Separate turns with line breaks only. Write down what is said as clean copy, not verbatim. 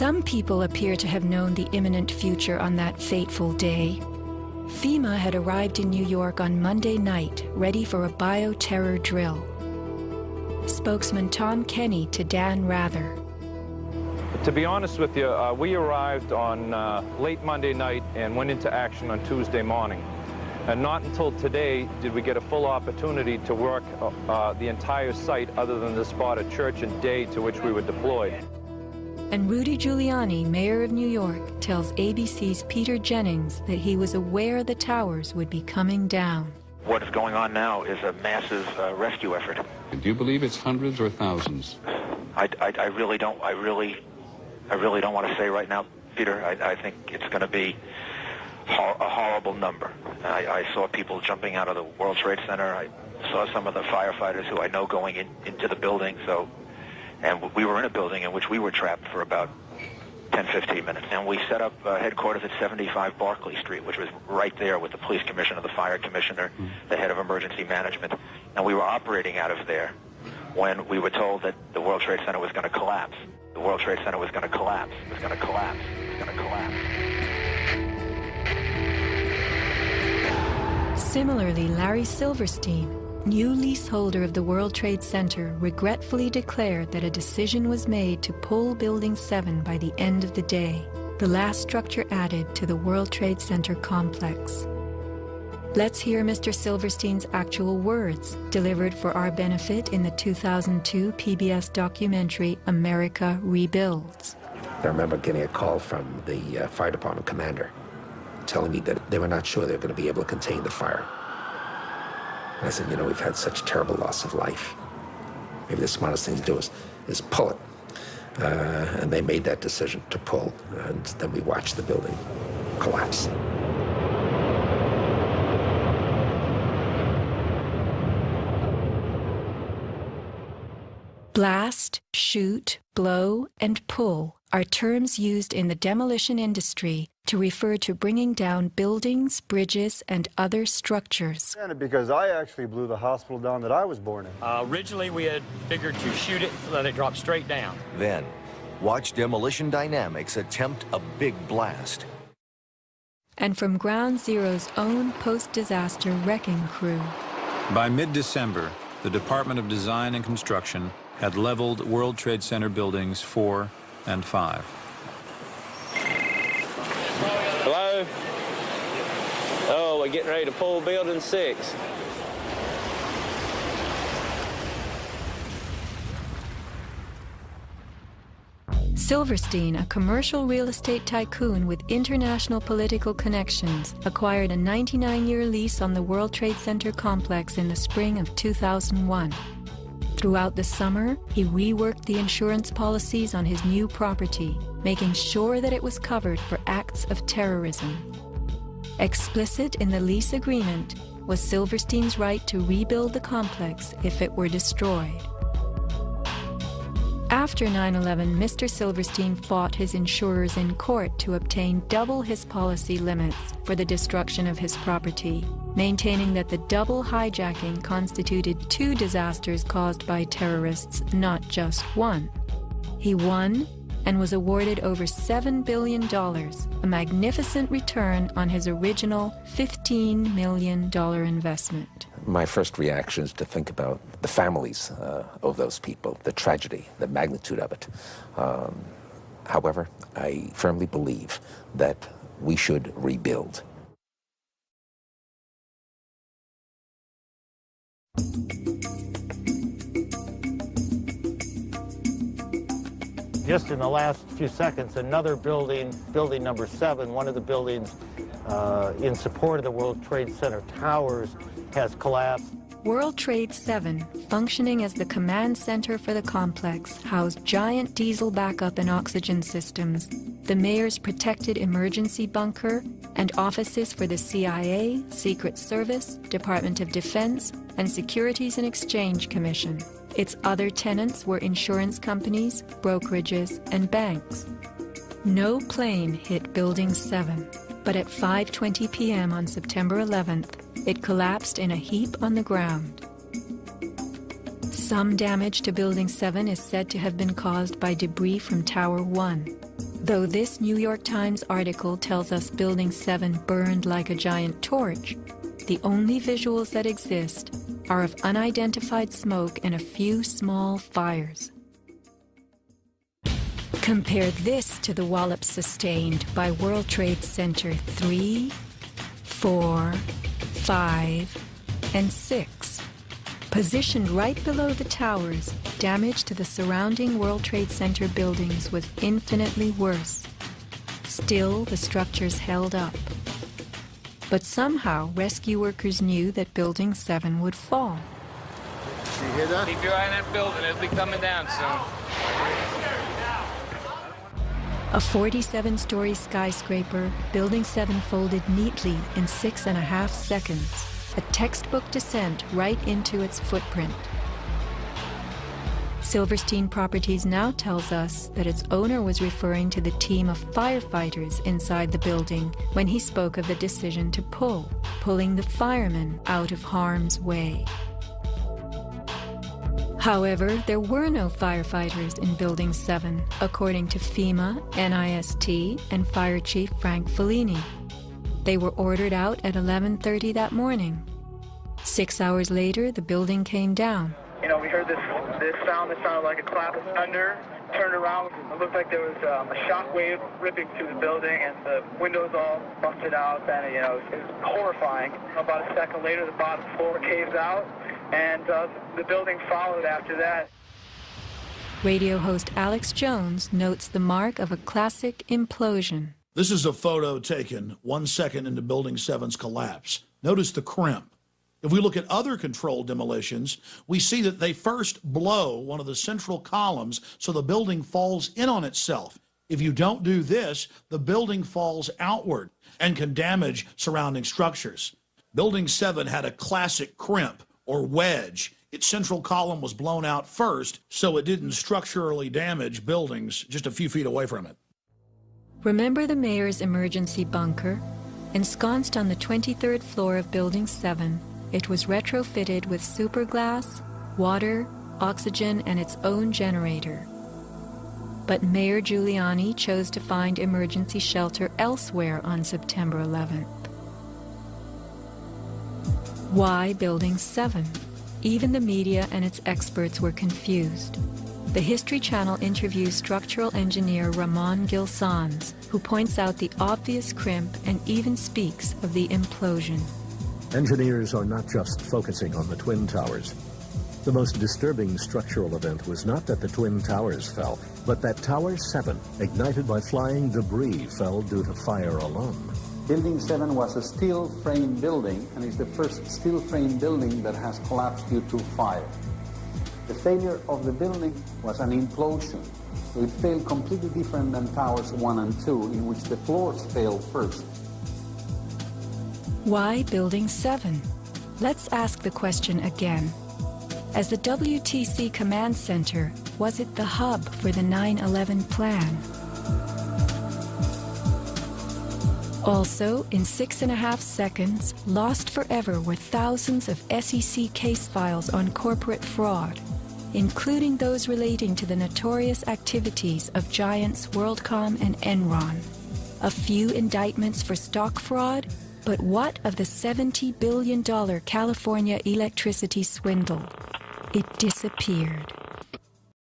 Some people appear to have known the imminent future on that fateful day. FEMA had arrived in New York on Monday night, ready for a bioterror drill. Spokesman Tom Kenny to Dan Rather.
To be honest with you, we arrived on late Monday night and went into action on Tuesday morning. And not until today did we get a full opportunity to work the entire site other than the spot at Church and Day to which we were deployed.
And Rudy Giuliani, mayor of New York, tells ABC's Peter Jennings that he was aware the towers would be coming down.
What is going on now is a massive rescue effort.
Do you believe it's hundreds or thousands?
I really don't want to say right now, Peter. I think it's going to be a horrible number. I saw people jumping out of the World Trade Center. I saw some of the firefighters who I know going into the building. And we were in a building in which we were trapped for about 10, 15 minutes. And we set up headquarters at 75 Barclay Street, which was right there with the police commissioner, the fire commissioner, the head of emergency management. And we were operating out of there when we were told that the World Trade Center was going to collapse. The World Trade Center was going to collapse. It was going to collapse. It was going to collapse.
Similarly, Larry Silverstein, new leaseholder of the World Trade Center, regretfully declared that a decision was made to pull Building 7 by the end of the day, the last structure added to the World Trade Center complex. Let's hear Mr. Silverstein's actual words, delivered for our benefit in the 2002 PBS documentary America Rebuilds.
I remember getting a call from the fire department commander telling me that they were not sure they were going to be able to contain the fire. And I said, you know, we've had such terrible loss of life. Maybe the smartest thing to do is pull it. And they made that decision to pull, and then we watched the building collapse.
Blast, shoot, blow, and pull are terms used in the demolition industry to refer to bringing down buildings, bridges, and other structures.
Because I actually blew the hospital down that I was born in.
Originally, we had figured to shoot it, let it drop straight down.
Then, watch Demolition Dynamics attempt a big blast.
And from Ground Zero's own post-disaster wrecking crew.
By mid-December, the Department of Design and Construction had leveled World Trade Center buildings 4 and 5.
Hello? Oh, we're getting ready to pull building 6.
Silverstein, a commercial real estate tycoon with international political connections, acquired a 99-year lease on the World Trade Center complex in the spring of 2001. Throughout the summer, he reworked the insurance policies on his new property, making sure that it was covered for acts of terrorism. Explicit in the lease agreement was Silverstein's right to rebuild the complex if it were destroyed. After 9/11, Mr. Silverstein fought his insurers in court to obtain double his policy limits for the destruction of his property, maintaining that the double hijacking constituted 2 disasters caused by terrorists, not just one. He won and was awarded over $7 billion, a magnificent return on his original $15 million investment.
My first reaction is to think about the families of those people, the tragedy, the magnitude of it. However, I firmly believe that we should rebuild.
Just in the last few seconds, another building, building number 7, one of the buildings in support of the World Trade Center towers, has collapsed.
World Trade 7, functioning as the command center for the complex, housed giant diesel backup and oxygen systems, the mayor's protected emergency bunker, and offices for the CIA, Secret Service, Department of Defense, and Securities and Exchange Commission. Its other tenants were insurance companies, brokerages, and banks. No plane hit Building 7, but at 5:20 p.m. on September 11th, it collapsed in a heap on the ground. Some damage to Building 7 is said to have been caused by debris from Tower 1. Though this New York Times article tells us Building 7 burned like a giant torch, the only visuals that exist are of unidentified smoke and a few small fires. Compare this to the wallops sustained by World Trade Center 3, 4, 5, and 6. Positioned right below the towers, damage to the surrounding World Trade Center buildings was infinitely worse. Still, the structures held up. But somehow, rescue workers knew that Building 7 would fall.
You hear that?
Keep your eye on that building. It'll be coming down soon.
A 47-story skyscraper, Building 7 folded neatly in 6.5 seconds. A textbook descent right into its footprint. Silverstein Properties now tells us that its owner was referring to the team of firefighters inside the building when he spoke of the decision to pulling the firemen out of harm's way. However, there were no firefighters in Building 7, according to FEMA, NIST, and Fire Chief Frank Fellini. They were ordered out at 11:30 that morning. 6 hours later, the building came down.
You know, we heard this sound that sounded like a clap of thunder. Turned around, it looked like there was a shock wave ripping through the building, and the windows all busted out, and, you know, it was horrifying. About a second later, the bottom floor caves out, and the building followed after that.
Radio host Alex Jones notes the mark of a classic implosion.
This is a photo taken 1 second into Building 7's collapse. Notice the crimp. If we look at other controlled demolitions, we see that they first blow one of the central columns so the building falls in on itself. If you don't do this, the building falls outward and can damage surrounding structures. Building 7 had a classic crimp or wedge. Its central column was blown out first, so it didn't structurally damage buildings just a few feet away from it.
Remember the mayor's emergency bunker? Ensconced on the 23rd floor of Building 7, it was retrofitted with superglass, water, oxygen, and its own generator. But Mayor Giuliani chose to find emergency shelter elsewhere on September 11th. Why Building 7? Even the media and its experts were confused. The History Channel interviews structural engineer Ramon Gilsans, who points out the obvious crimp and even speaks of the implosion.
Engineers are not just focusing on the Twin Towers. The most disturbing structural event was not that the Twin Towers fell, but that Tower 7, ignited by flying debris, fell due to fire alone.
Building 7 was a steel frame building, and is the first steel frame building that has collapsed due to fire. The failure of the building was an implosion. So it failed completely different than Towers 1 and 2, in which the floors failed first.
Why Building 7? Let's ask the question again. As the WTC Command Center, was it the hub for the 9/11 plan? Also, in 6.5 seconds, lost forever were thousands of SEC case files on corporate fraud, including those relating to the notorious activities of giants WorldCom and Enron. A few indictments for stock fraud, but what of the $70 billion California electricity swindle? It disappeared.